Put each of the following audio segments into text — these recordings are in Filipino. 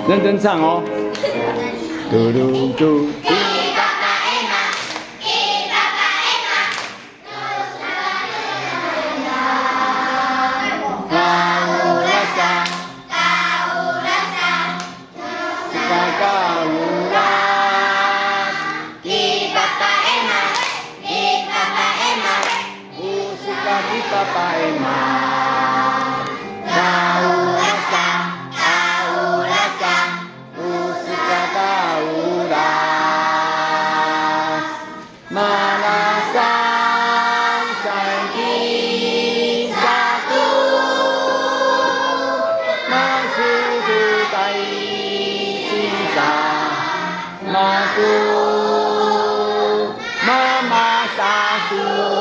认真唱哦。嘟嘟嘟嘟。Papa Emma, Kaulasa, Kaulasa, Usuka Kaulas, Malasan Saiki Satu, Masudu Tai Sisa, Maku, Mama Satu.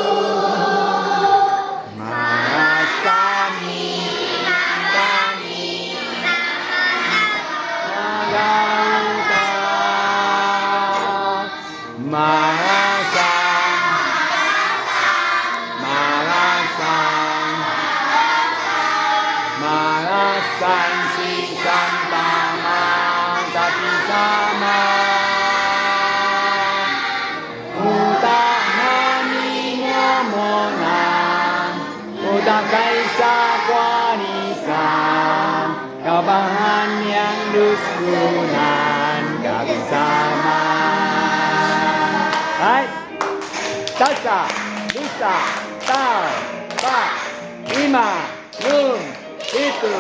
Malasan si Santama tapi sama Utahani momonan Udah kaisa kuanisan Kabahan yang duskunan gak bersama. Hai Tasa Dusa Tal Pak Lima Lum itu